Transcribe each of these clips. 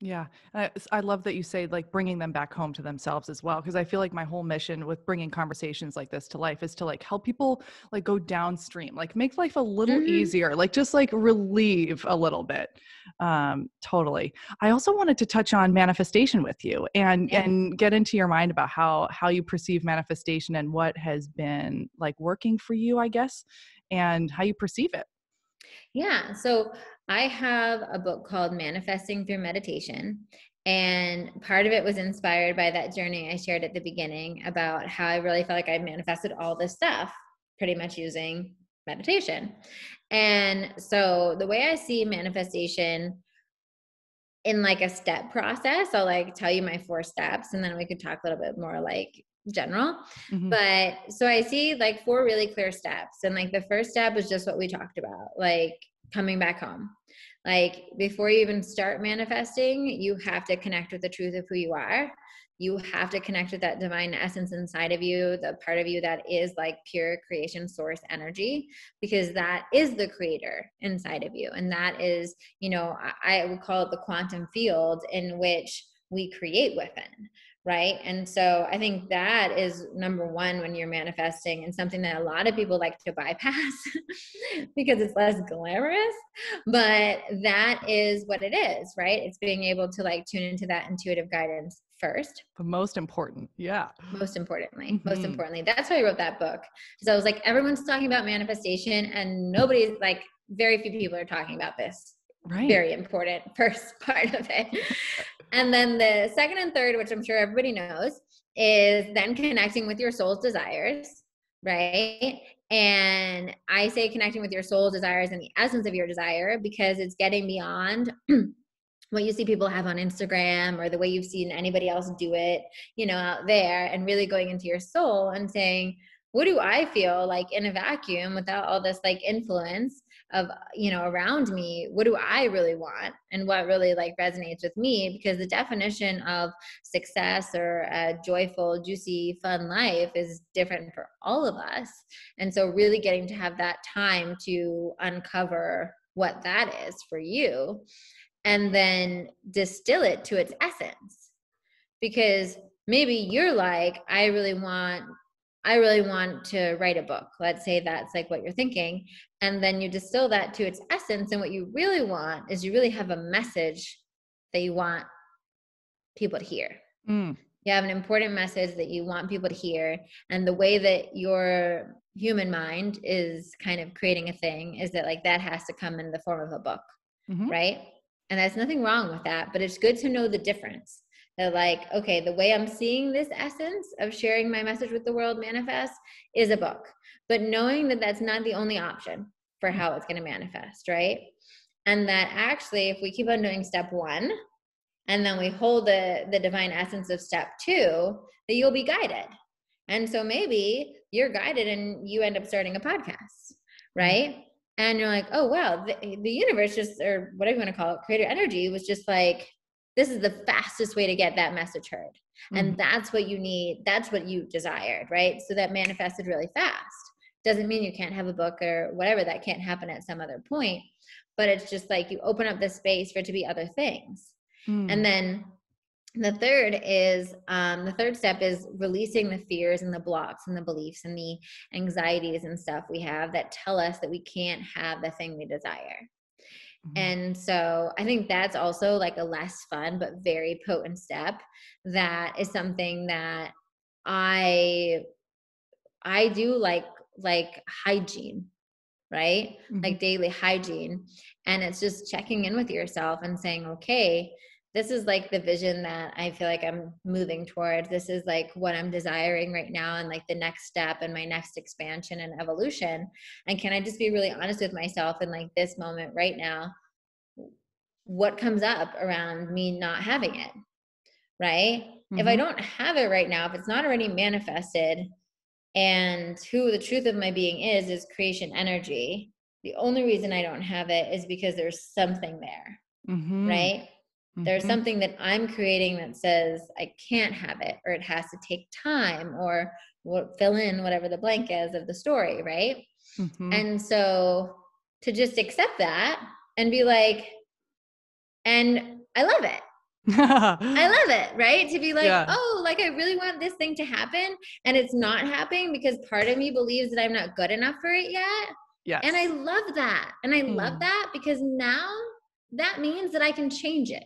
Yeah. I love that you say like bringing them back home to themselves as well. Cause I feel like my whole mission with bringing conversations like this to life is to like help people like go downstream, like make life a little Hmm. easier, like just like relieve a little bit. Totally. I also wanted to touch on manifestation with you Yeah. and get into your mind about how you perceive manifestation and what has been like working for you, I guess, and how you perceive it. Yeah. So I have a book called Manifesting Through Meditation. And part of it was inspired by that journey I shared at the beginning about how I really felt like I manifested all this stuff pretty much using meditation. And so the way I see manifestation in like a step process, I'll like tell you my 4 steps and then we could talk a little bit more like general. Hmm. But so I see like 4 really clear steps. And like the first step is just what we talked about, like coming back home. Like before you even start manifesting, you have to connect with the truth of who you are. You have to connect with that divine essence inside of you, the part of you that is like pure creation source energy, because that is the creator inside of you. And that is, I would call it the quantum field in which we create within. Right. And so I think that is number one when you're manifesting, and something that a lot of people like to bypass because it's less glamorous, but that is what it is, right? It's being able to like tune into that intuitive guidance first. The most important. Yeah. Most Hmm. importantly, that's why I wrote that book. So I was like, everyone's talking about manifestation and nobody's like, very few people are talking about this Right. very important first part of it. And then the second and third, which I'm sure everybody knows, is then connecting with your soul's desires, right? And I say connecting with your soul's desires and the essence of your desire because it's getting beyond what you see people have on Instagram or the way you've seen anybody else do it, out there, and really going into your soul and saying, what do I feel like in a vacuum without all this like influence of, around me? What do I really want? And what really like resonates with me? Because the definition of success or a joyful, juicy, fun life is different for all of us. And so really getting to have that time to uncover what that is for you and then distill it to its essence. Because maybe you're like, I really want to write a book. Let's say that's like what you're thinking. And then you distill that to its essence. And what you really want is you really have a message that you want people to hear. Mm. You have an important message that you want people to hear. And the way that your human mind is kind of creating a thing is that like that has to come in the form of a book, Hmm. right? And there's nothing wrong with that, but it's good to know the difference. That like, okay, the way I'm seeing this essence of sharing my message with the world manifest is a book, but knowing that that's not the only option for how it's going to manifest, right? And that actually, if we keep on doing step 1, and then we hold the divine essence of step 2, that you'll be guided. And so maybe you're guided and you end up starting a podcast, Right. right? And you're like, oh, wow, the universe just, or whatever you want to call it, creator energy was just like, this is the fastest way to get that message heard. Hmm. And that's what you need. That's what you desired, right? So that manifested really fast. Doesn't mean you can't have a book or whatever. That can't happen at some other point. But it's just like you open up the space for it to be other things. And Mm. then the third step is releasing the fears and the blocks and the beliefs and the anxieties and stuff we have that tell us that we can't have the thing we desire. Mhm. And so I think that's also like a less fun but very potent step. That is something that I do like hygiene, right? Mhm. Like daily hygiene. And it's just checking in with yourself and saying, okay, this is like the vision that I feel like I'm moving towards. This is like what I'm desiring right now, and like the next step and my next expansion and evolution. And can I just be really honest with myself in like this moment right now? What comes up around me not having it, right? If I Mhm. don't have it right now, if it's not already manifested, and who the truth of my being is creation energy, the only reason I don't have it is because there's something there, Mhm. right? There's Mhm. something that I'm creating that says I can't have it, or it has to take time, or fill in whatever the blank is of the story, right? Mhm. And so to just accept that and be like, and I love it. I love it, right? To be like, Yeah. oh, like I really want this thing to happen and it's not happening because part of me believes that I'm not good enough for it yet. And I Yes. love that. And I love Mm. that because now that means that I can change it,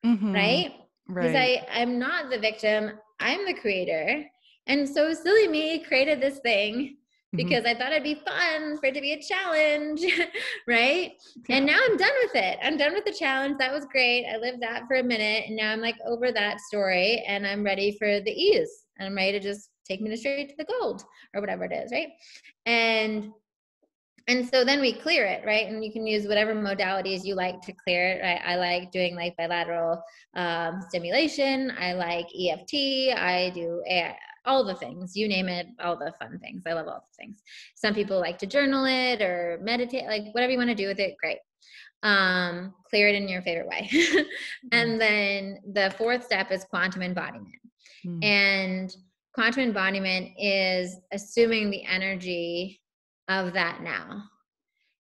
Mm-hmm. right? Because Right. I'm not the victim, I'm the creator. And so silly me created this thing Mm-hmm. because I thought it'd be fun for it to be a challenge, right? Yeah. And now I'm done with it. I'm done with the challenge. That was great. I lived that for a minute and now I'm like over that story and I'm ready for the ease. And I'm ready to just take me straight to the gold or whatever it is, right? And so then we clear it, right? And you can use whatever modalities you like to clear it, right? I like doing like bilateral stimulation. I like EFT. I do all the things, you name it, all the fun things. I love all the things. Some people like to journal it or meditate, like whatever you want to do with it, great. Clear it in your favorite way. And then the fourth step is quantum embodiment. Mm. And quantum embodiment is assuming the energy of that now.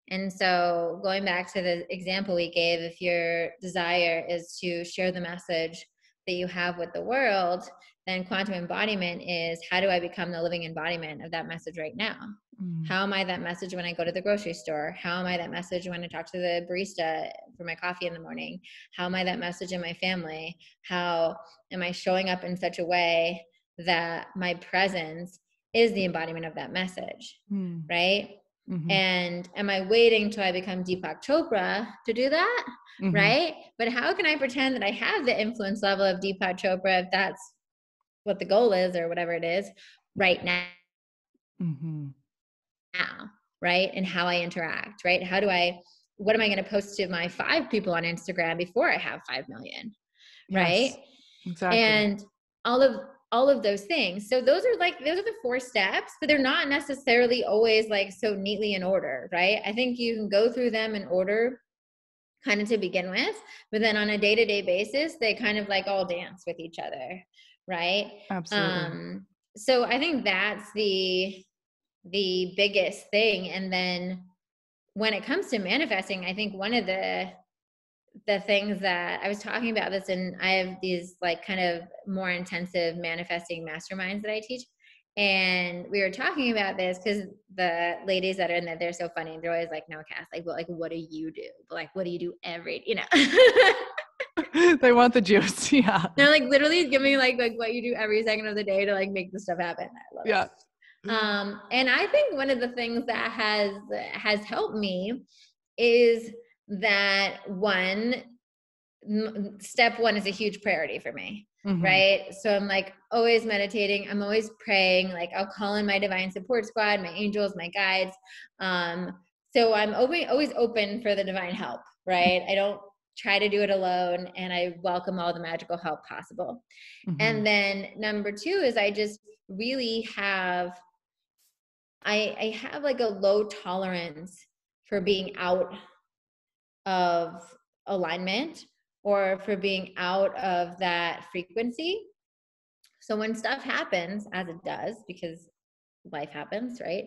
And so going back to the example we gave, if your desire is to share the message that you have with the world, then quantum embodiment is, how do I become the living embodiment of that message right now? Mm. How am I that message when I go to the grocery store? How am I that message when I talk to the barista for my coffee in the morning? How am I that message in my family? How am I showing up in such a way that my presence is the embodiment of that message, Mm. right? Mm-hmm. And am I waiting till I become Deepak Chopra to do that? Mm-hmm. Right? But how can I pretend that I have the influence level of Deepak Chopra if that's what the goal is or whatever it is right now? Mm-hmm. Right? And how I interact, right? What am I going to post to my 5 people on Instagram before I have 5 million? Right? Yes. Exactly. And all of those those are the 4 steps, but they're not necessarily always like so neatly in order, right? I think you can go through them in order kind of to begin with, but then on a day-to-day basis, they kind of like all dance with each other, right? Absolutely. So I think that's the biggest thing. And then when it comes to manifesting, I think one of the things that I was talking about this, and I have these like kind of more intensive manifesting masterminds that I teach. And we were talking about this because the ladies that are in there, they're so funny. They're always like, no, Cass, like, what do you do? But like, what do you do They want the juice. Yeah. They're like literally giving like what you do every second of the day to like make this stuff happen. I love Yeah. it. And I think one of the things that has helped me is that step 1 is a huge priority for me. Mm-hmm. Right? So I'm like always meditating. I'm always praying. Like I'll call in my divine support squad, my angels, my guides. So I'm always open for the divine help, right? I don't try to do it alone, and I welcome all the magical help possible. Mm-hmm. And then number 2 is I just really have I have like a low tolerance for being out of alignment or for being out of that frequency. So when stuff happens, as it does, because life happens, right?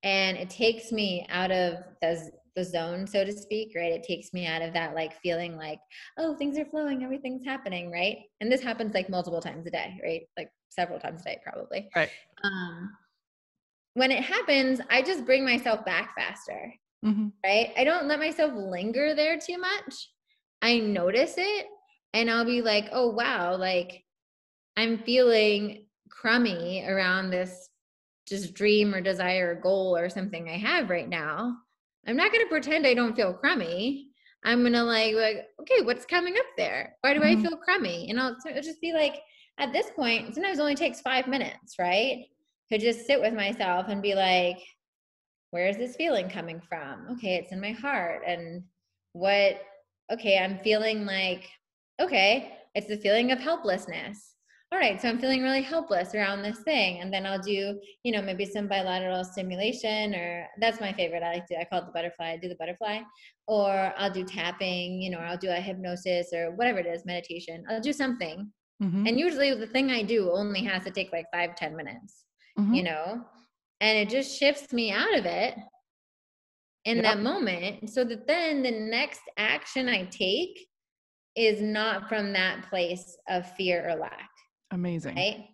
And it takes me out of the zone, so to speak, right? It takes me out of that like feeling like, oh, things are flowing, everything's happening, right? And this happens like multiple times a day, right? Like several times a day, probably. Right. When it happens, I just bring myself back faster, right? I don't let myself linger there too much. I notice it and I'll be like, oh, wow, like I'm feeling crummy around this just dream or desire or goal or something I have right now. I'm not going to pretend I don't feel crummy. I'm going to like, okay, what's coming up there? Why do I feel crummy? And I'll just be like, at this point, sometimes it only takes 5 minutes, right? To just sit with myself and be like, where is this feeling coming from? Okay, it's in my heart. And I'm feeling like, okay, it's the feeling of helplessness. All right, so I'm feeling really helpless around this thing. And then I'll do, maybe some bilateral stimulation, or that's my favorite. I call it the butterfly. I do the butterfly, or I'll do tapping, or I'll do a hypnosis or whatever it is, meditation. I'll do something. And usually the thing I do only has to take like 5-10 minutes, and it just shifts me out of it in that moment, so that then the next action I take is not from that place of fear or lack. Amazing. Right?